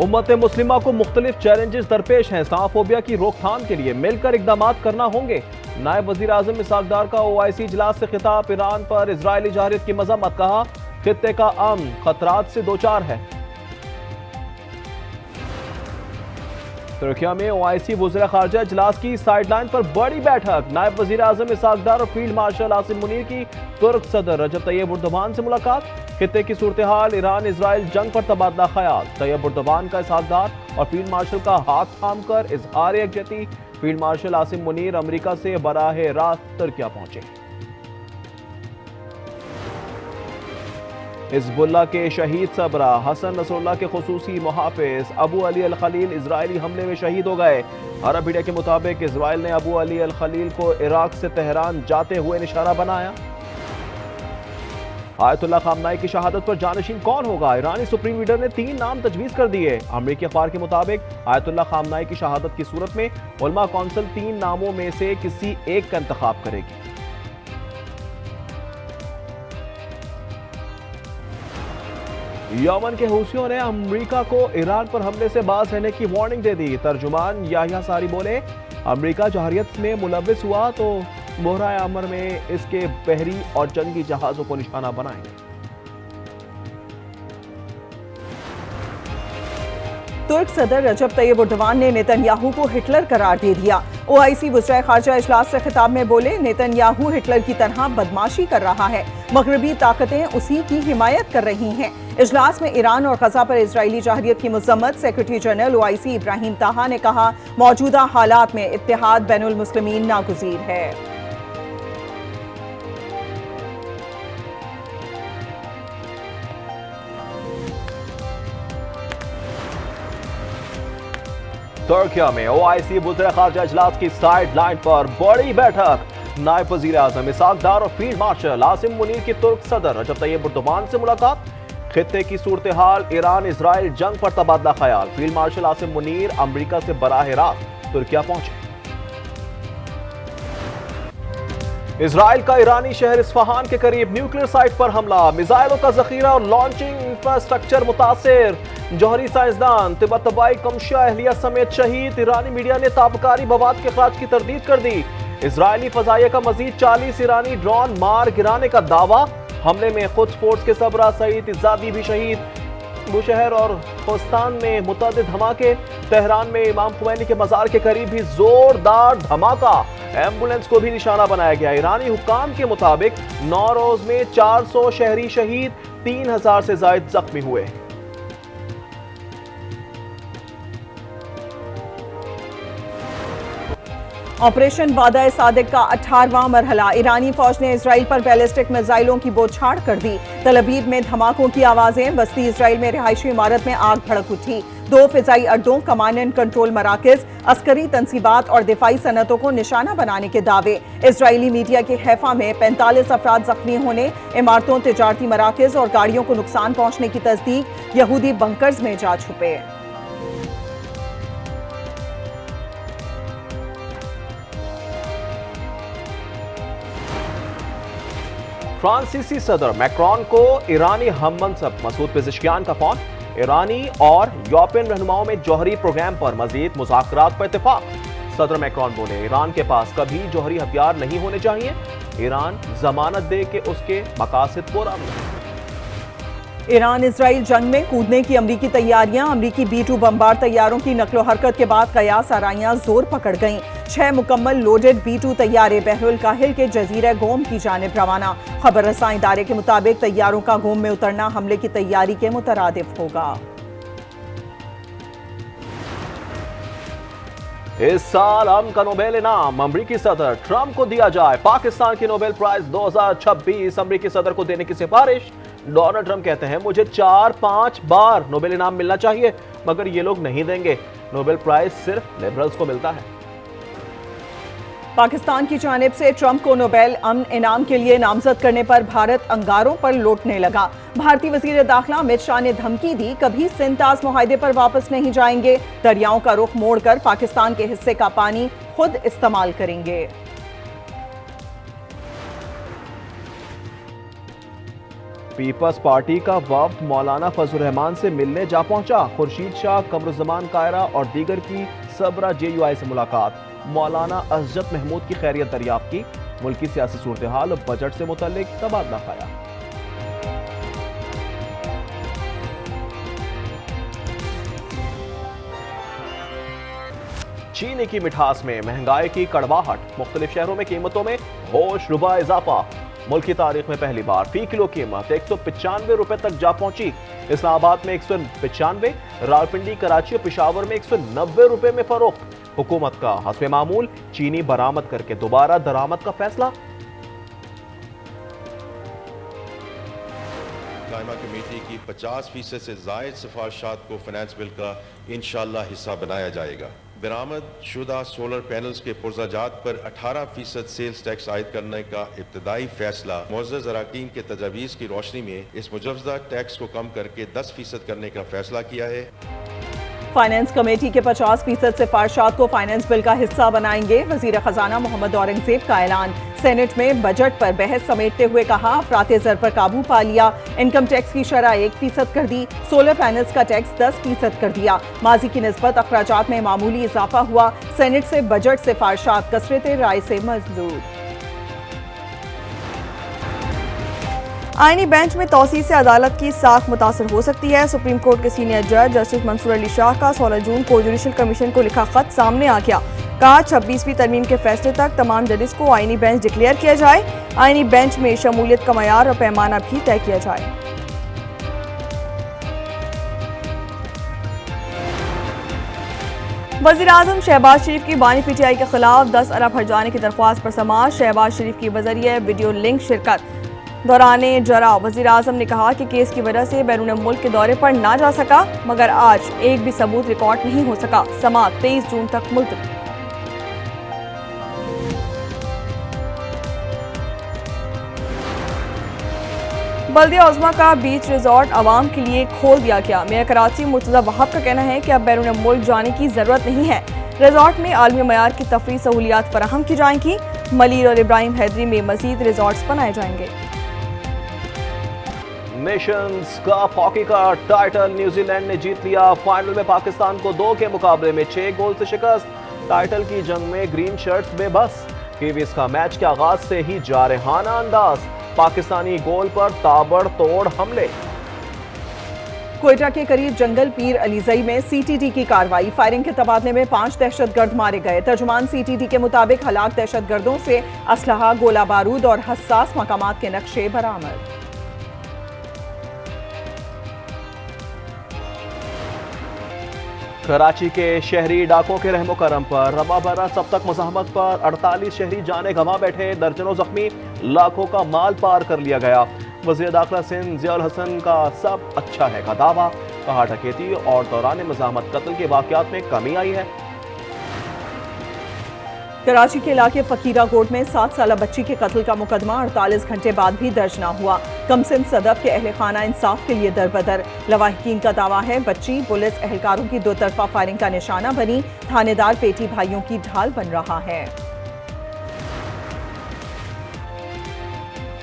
उम्मत मुस्लिमा को मुख्तलिफ चैलेंजेस दरपेश हैं। इस्लामोफोबिया की रोकथाम के लिए मिलकर इकदाम करना होंगे। नायब वजीर आजम इसहाक डार का OIC इजलास से खिताब। ईरान पर इजरायली जहारियत की मजम्मत। कहा खित्ते का अमन खतरात से दो चार है। तुर्किया में OIC वज़ीर ख़ारजा इजलास की साइडलाइन पर बड़ी बैठक। नायब वजीर आजम इसहाक डार और फील्ड मार्शल आसिम मुनीर की तुर्क सदर रजब तैयब एर्दोगान से मुलाकात। खित्ते की सूरत हाल, ईरान इसराइल जंग पर तबादला ख्याल। तैयब एर्दोगान का इसहाक डार और फील्ड मार्शल का हाथ थाम कर इजहार यकजहती। फील्ड मार्शल आसिम मुनीर अमरीका से बराह रास्त तुर्किया पहुंचे। हिज़्बुल्लाह के शहीद सबरा हसन नसरुल्लाह के खुसूसी मुहाफिज अबू अली अल खलील इजरायली हमले में शहीद हो गए। अरब मीडिया के मुताबिक इजराइल ने अबू अली अल खलील को इराक से तेहरान जाते हुए निशाना बनाया। आयतुल्लाह खामनाई की शहादत पर जानशीन कौन होगा? ईरानी सुप्रीम लीडर ने 3 नाम तजवीज़ कर दिए। अमरीकी अखबार के मुताबिक आयतुल्लाह खामनाई की शहादत की सूरत में उलमा कौंसिल 3 नामों में से किसी एक का इंतखाब करेगी। यमन के हूसियों ने अमरीका को ईरान पर हमले से बाज रहने की वार्निंग दे दी। तर्जुमान याह्या सारी बोले, अमरीका जहारियत में मुलव्विस हुआ तो बोहरा अमर में इसके बहरी और जंगी जहाजों को निशाना बनाएंगे। तुर्क सदर रजब तैयब एर्दोगान ने नेतन्याहू को हिटलर करार दे दिया। OIC वज़ीर ख़ारजा इजलास से खिताब में बोले, नेतन्याहू हिटलर की तरह बदमाशी कर रहा है। मगरबी ताकतें उसी की हिमायत कर रही हैं। इजलास में ईरान और गजा पर इजरायली जहारियत की मजम्मत। सेक्रेटरी जनरल OIC इब्राहिम ताहा ने कहा, मौजूदा हालात में इत्तेहाद बैनुल मुस्लिमीन नागुज़ीर है। तुर्किया में OIC वज़ीर ख़ारजा इजलास की साइड लाइन पर बड़ी बैठक। नायब वज़ीर आज़म इसहाक डार और फील्ड मार्शल आसिम मुनीर की तुर्क सदर रजब तैयब एर्दोगान से मुलाकात। खित्ते की सूरत हाल, ईरान इसराइल जंग पर तबादला ख्याल। फील्ड मार्शल आसिम मुनीर अमरीका से बराह रास्त तुर्किया पहुंचे। इसराइल का ईरानी शहर इस्फहान के करीब न्यूक्लियर साइट पर हमला। मिसाइलों का जखीरा और लॉन्चिंग इंफ्रास्ट्रक्चर मुतासिर। जौहरी साइंसदान तिबतबाई कमशा अहलिया समेत शहीद। ईरानी मीडिया ने ताबकारी मवाद के अखराज की तरदीद कर दी। इसराइली फजाइया का मजीद 40 ईरानी ड्रोन मार गिराने का दावा। हमले में खुद फोर्स के सबरा सईद इजादी भी शहीद। बुशहर और खोस्तान में मुतअद्दिद धमाके। तेहरान में इमाम खुमैनी के मजार के करीब भी जोरदार धमाका। एम्बुलेंस को भी निशाना बनाया गया। ईरानी हुक्काम के मुताबिक 9 रोज में 400 शहरी शहीद, 3000 से ज्यादा जख्मी हुए। ऑपरेशन वादा सादिक का 18वां मरहला। ईरानी फौज ने इसराइल पर बैलिस्टिक मिसाइलों की बौछार कर दी। तल अवीव में धमाकों की आवाजें। बस्ती इसराइल में रिहायशी इमारत में आग भड़क उठी। 2 फिजाई अड्डों, कमांड एंड कंट्रोल मराकज, अस्करी तंसीबात और दिफाई सनतों को निशाना बनाने के दावे। इसराइली मीडिया के हैफा में 45 अफराद जख्मी होने, इमारतों, तिजारती मराकज और गाड़ियों को नुकसान पहुंचने की तस्दीक। यहूदी बंकर्स में जा छुपे। फ्रांसीसी सदर मैक्रोन को ईरानी हम मनसब मसूद पेज़ेश्कियान का फोन। ईरानी और यूरोपियन रहनुमाओं में जौहरी प्रोग्राम पर मजीद मुज़ाकरात पर इत्तेफाक। सदर मैक्रोन बोले, ईरान के पास कभी जौहरी हथियार नहीं होने चाहिए। ईरान जमानत दे कि उसके मकासद पूरा नहीं। ईरान इसराइल जंग में कूदने की अमरीकी तैयारियां। अमरीकी B-2 बमबार तैयारों की नकलो हरकत के बाद कयास आराइयां जोर पकड़ गईं। 6 मुकम्मल लोडेड B-2 तैयारे बहरुल काहिल के जजीरा गोम की जानिब रवाना। खबर रसां इदारे के मुताबिक तैयारों का गोम में उतरना हमले की तैयारी के मुतरादिफ होगा। इस साल अमन का नोबेल इनाम अमरीकी सदर ट्रंप को दिया जाए। पाकिस्तान की नोबेल प्राइज 2026 अमरीकी सदर को देने की सिफारिश। डोनाल्ड ट्रंप कहते हैं, मुझे 4-5 बार नोबेल इनाम मिलना चाहिए, मगर ये लोग नहीं देंगे। नोबेल प्राइज सिर्फ लिबरल्स को मिलता है। पाकिस्तान की जानिब से ट्रंप को नोबेल अमन इनाम के लिए नामजद करने पर भारत अंगारों पर लौटने लगा। भारतीय वजीर दाखिला अमित शाह ने धमकी दी, कभी सिंध-ताज मुआहदे पर वापस नहीं जाएंगे। दरियाओं का रुख मोड़कर पाकिस्तान के हिस्से का पानी खुद इस्तेमाल करेंगे। पीपल्स पार्टी का वफ्द मौलाना फजल रहमान से मिलने जा पहुंचा। खुर्शीद शाह, कमरुज़्ज़मान कायरा और दीगर की सबरा JUI से मुलाकात। मौलाना असजद महमूद की खैरियत दरियाफ्त की। मुल्की सियासी सूरत हाल और बजट से मुतल्लिक तबादला ख्याल। चीनी की मिठास में महंगाई की कड़वाहट। मुख्तलिफ शहरों में कीमतों में होशरुबा इजाफा। मुल्क की तारीख में पहली बार फी किलो कीमत 195 रुपए तक जा पहुंची। इस्लामाबाद में 195, रावलपिंडी, कराची और पिशावर में 190 रुपए में फरोख्त। हुकूमत का हस्बे मामूल चीनी बरामद करके दोबारा दरामद का फैसला। कायमा कमेटी की 50% से जायद सिफारिशात को फाइनेंस बिल का इंशाअल्लाह हिस्सा बनाया जाएगा। बरामद शुदा सोलर पैनल्स के पुर्जाजात पर 18% सेल्स टैक्स आयद करने का इब्तदाई फैसला मुअज़्ज़ज़ अरकान के तजावीज़ की रोशनी में इस मुजवज़ा टैक्स को कम करके 10% करने का फैसला किया है। फाइनेंस कमेटी के 50% सिफारिशात को फाइनेंस बिल का हिस्सा बनाएंगे। वजीर खजाना मोहम्मद औरंगजेब का ऐलान। सेनेट में बजट पर बहस समेटते हुए कहा, अफराते ज़र पर काबू पा लिया। इनकम टैक्स की शरह 1% कर दी। सोलर पैनल्स का टैक्स 10% कर दिया। माजी की निस्बत अखराजात में मामूली इजाफा हुआ। सेनेट से बजट सिफारिशात कसरत राय से मंजूर। आईनी बेंच में तौसीह से अदालत की साख मुतासर हो सकती है। सुप्रीम कोर्ट के सीनियर जज जस्टिस मंसूर अली शाह का 16 जून को जुडिशल कमीशन को लिखा खत सामने आ गया। कहा, 26वीं तरमीम के फैसले तक तमाम जजेस को आईनी बेंच डिक्लेयर किया जाए। आईनी बेंच में शमूलियत का मयार और पैमाना भी तय किया जाए। वज़ीर-ए-आज़म शहबाज शरीफ की बानी PTI के खिलाफ 10 अरब हर जाने की दरख्वास्त पर समाअत। शहबाज शरीफ की बजरिए वीडियो लिंक शिरकत। दौराने जरा वज़ीर-ए-आज़म ने कहा कि केस की वजह से बैरून मुल्क के दौरे पर ना जा सका, मगर आज एक भी सबूत रिकॉर्ड नहीं हो सका। समाअत 23 जून तक मुलतवी। बल्दिया उज़्मा का बीच रिजॉर्ट आवाम के लिए खोल दिया गया। मेयर कराची मुर्तज़ा वहाब का कहना है कि अब बैरून मुल्क जाने की जरूरत नहीं है। रिजॉर्ट में आलमी मयार की तफरीह सहूलियात फराहम की जाएंगी। मलीर और इब्राहिम हैदरी में मजीद रिजॉर्ट्स बनाए जाएंगे। नेशंस कप हॉकी का टाइटल न्यूजीलैंड ने जीत लिया। फाइनल में पाकिस्तान को 2 के मुकाबले में 6 गोल से शिकस्त। टाइटल की जंग में ग्रीन शर्ट्स बेबस। कीवीज का मैच के आगाज से ही जारहाना अंदाज। पाकिस्तानी गोल पर ताबड़तोड़ हमले। कोयटा के करीब जंगल पीर अलीजई में CTT की कार्रवाई। फायरिंग के तबादले में 5 दहशतगर्द मारे गए। तर्जुमान CTT के मुताबिक हलाक दहशतगर्दों से असलहा, गोला बारूद और हसास मकामात के नक्शे बरामद। कराची के शहरी डाकों के रहमो करम पर रमा बरस अब तक मुज़ाहमत पर 48 शहरी जाने गंवा बैठे। दर्जनों जख्मी, लाखों का माल पार कर लिया गया। वज़ीर दाखिला सिंध ज़ियाउल हसन का सब अच्छा है का दावा। कहा, डकैती और दौरान मुज़ाहमत कत्ल के वाक़यात में कमी आई है। कराची के इलाके फकीरा कोट में 7 साला बच्ची के कत्ल का मुकदमा 48 घंटे बाद भी दर्ज न हुआ। कमसिन सदफ के अहले खाना इंसाफ के लिए दरबदर। लवाहिकीन का दावा है बच्ची पुलिस एहलकारों की 2 तरफा फायरिंग का निशाना बनी। थानेदार पेटी भाइयों की ढाल बन रहा है।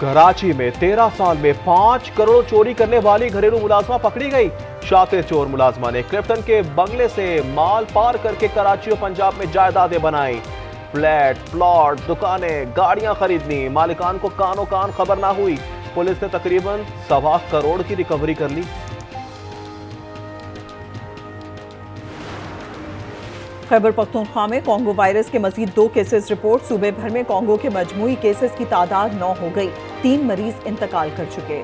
कराची में 13 साल में 5 करोड़ चोरी करने वाली घरेलू मुलाजमा पकड़ी गई। शातिर चोर मुलाजमा ने क्लिफ्टन के बंगले से माल पार करके कराची और पंजाब में जायदादें बनाई। फ्लैट, प्लॉट, दुकानें, गाड़ियां खरीदनी। मालिकान को कानो कान खबर ना हुई। पुलिस ने तकरीबन 1.25 करोड़ की रिकवरी कर ली। खैबर पख्तूनख्वा में कोंगो वायरस के मजीद 2 केसेस रिपोर्ट। सूबे भर में कोंगो के मजमूई केसेस की तादाद 9 हो गई। 3 मरीज इंतकाल कर चुके।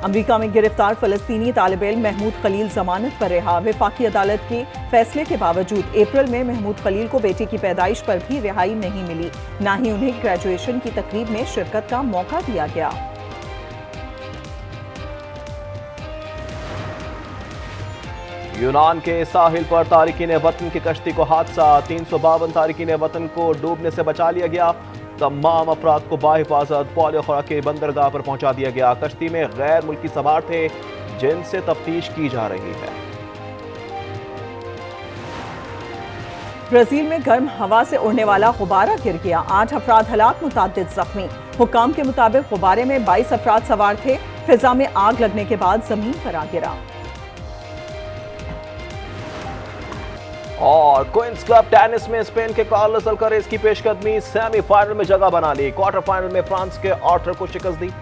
अमेरिका में गिरफ्तार फलस्तीनी तालिब इल्म महमूद खलील जमानत पर रहा। वफाकी अदालत के फैसले के बावजूद अप्रैल में महमूद खलील को बेटे की पैदाइश पर भी रिहाई नहीं मिली। न ही उन्हें ग्रेजुएशन की तकरीब में शिरकत का मौका दिया गया। यूनान के साहिल पर तारिकीन वतन की कश्ती को हादसा। 352 तारिकीन वतन को डूबने से बचा लिया गया। तमाम अफराद को बाहिफाजत पोलियो खुराक के बंदरगाह पर पहुंचा दिया गया। कश्ती में गैर मुल्की सवार थे जिनसे तफ्तीश की जा रही है। ब्राजील में गर्म हवा से उड़ने वाला गुब्बारा गिर गया, 8 अफराद हलाक, मुतादिद जख्मी। हुक्काम के मुताबिक गुब्बारे में 22 अफराद सवार थे। फिजा में आग लगने के बाद जमीन पर आ गिरा। और क्वींस क्लब टेनिस में स्पेन के कार्लोस अल्कारेज की पेशकदमी, सेमीफाइनल में जगह बना ली। क्वार्टर फाइनल में फ्रांस के आर्थर को शिकस्त दी।